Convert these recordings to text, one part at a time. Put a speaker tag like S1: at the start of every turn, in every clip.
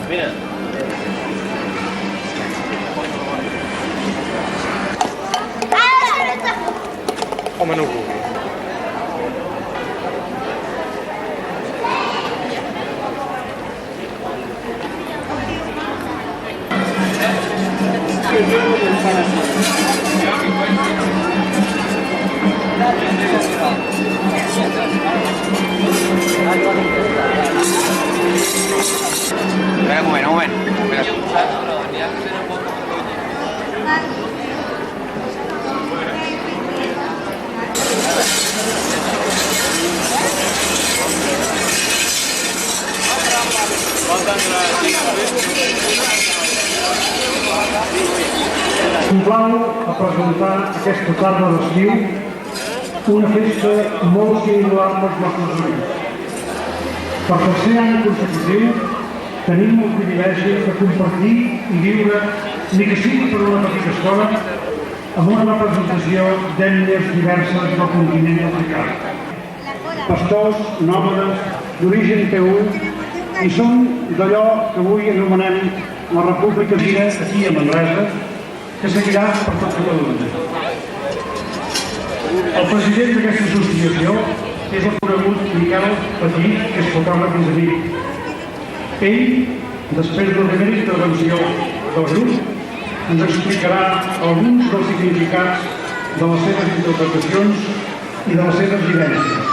S1: Mira.
S2: Home, no ho vulgui.
S1: Espera un moment, Espera.
S3: Complau a presentar aquesta tarda d'estiu una festa molt singular pels nostres oients. Per tercer any consecutiu tenim el privilegi de compartir i viure, ni que sigui per una petita estona, amb una representació d'ètnies diverses del continent africà. Pastors, nòmades, d'origen teül, i són d'allò que avui anomenem la República Vila, aquí a Manresa, que seguirà per tot Catalunya. El president d'aquesta associació és el conegut Miquel Petit, que és fotògraf i amic. Ell, després de la primera intervenció del grup, ens explicarà alguns dels significats de les seves interpretacions i de les seves vivències.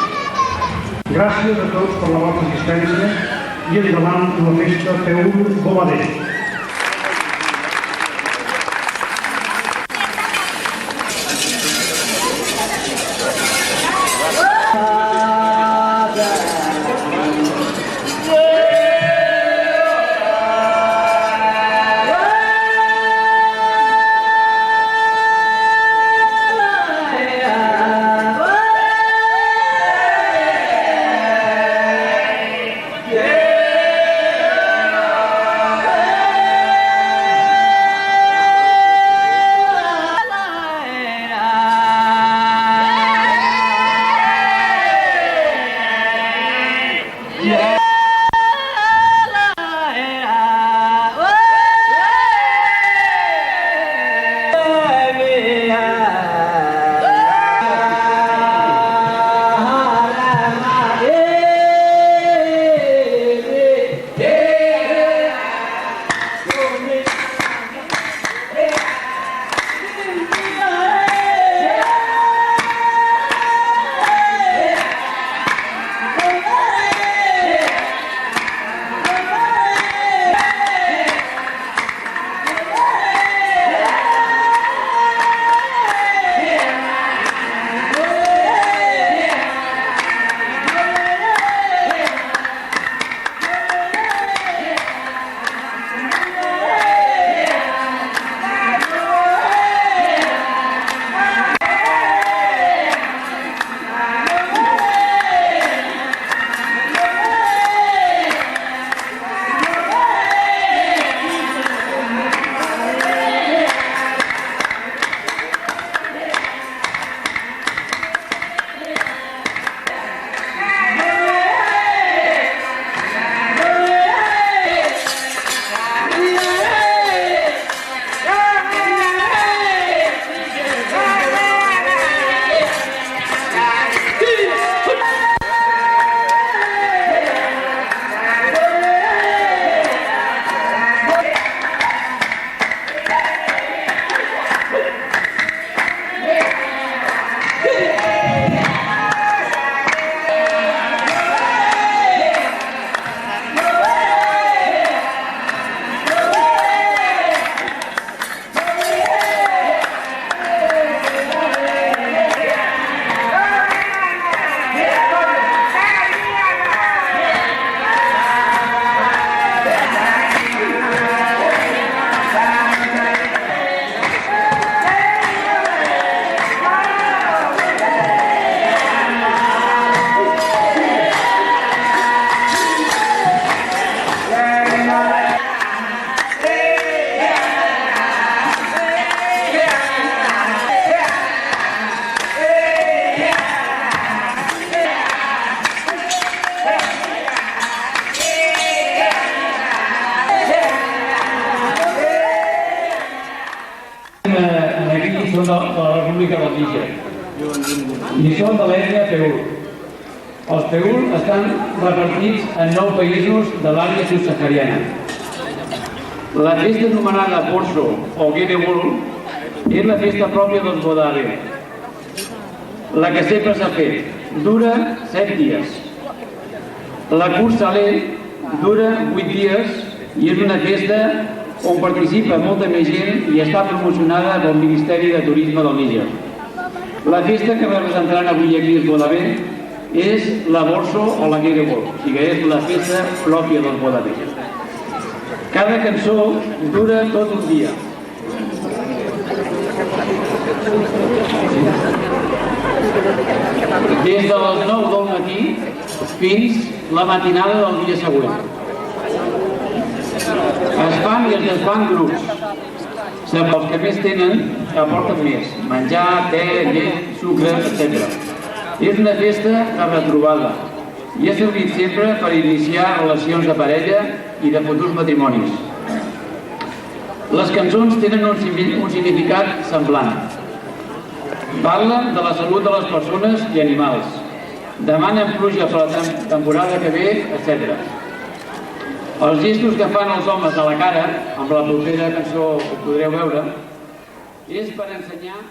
S3: Gràcies a tots per la vostra assistència i endavant la festa Teül Bolader.
S4: Yeah! de la República del Níger. I són de l'ètnia Peul. Els Peul estan repartits en 9 països de l'àrea subsahariana. La festa anomenada Borso o Gedewul és la festa pròpia dels Bodabe. La que sempre s'ha fet. Dura 7 dies. La Kursaleh dura 8 dies i és una festa on participa molta més gent i està promocionada pel Ministeri de Turisme del Níger. La festa que representaran avui aquí els Bodabe és la Borso o la Gedewul, o sigui, és la festa pròpia dels Bodabe. Cada cançó dura tot un dia. Des de les 9 del matí fins la matinada del dia següent. Es fan i es desfan grups. Els que més tenen aporten més. Menjar, te, llet, sucre, etc. És una festa de retrobada i ha servit sempre per iniciar relacions de parella i de futurs matrimonis. Les cançons tenen un significat semblant. Parlen de la salut de les persones i animals, demanen pluja per la temporada que ve, etc. Els gestos que fan els homes a la cara, amb la propera cançó ho podreu veure, és per ensenyar...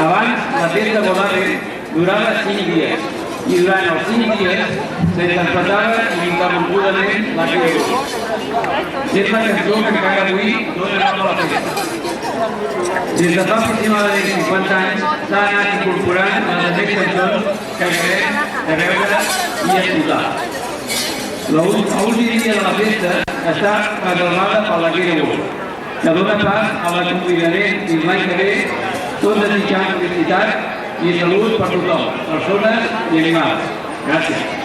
S4: Abans, la festa volada durava 5 dies i durant els 5 dies s'interpretava ininterrompudament la creu. És la cançó que encara avui dona nom a la festa. Des de fa aproximadament 50 anys s'ha anat incorporant a les més cançons que acabem de veure i escoltar. L'últim dia de la festa està reservada per la Creu, que dona pas a l'acompanyament fins l'any que ve, tot desitjant felicitat i salut per tothom, persones i animals. Gràcies.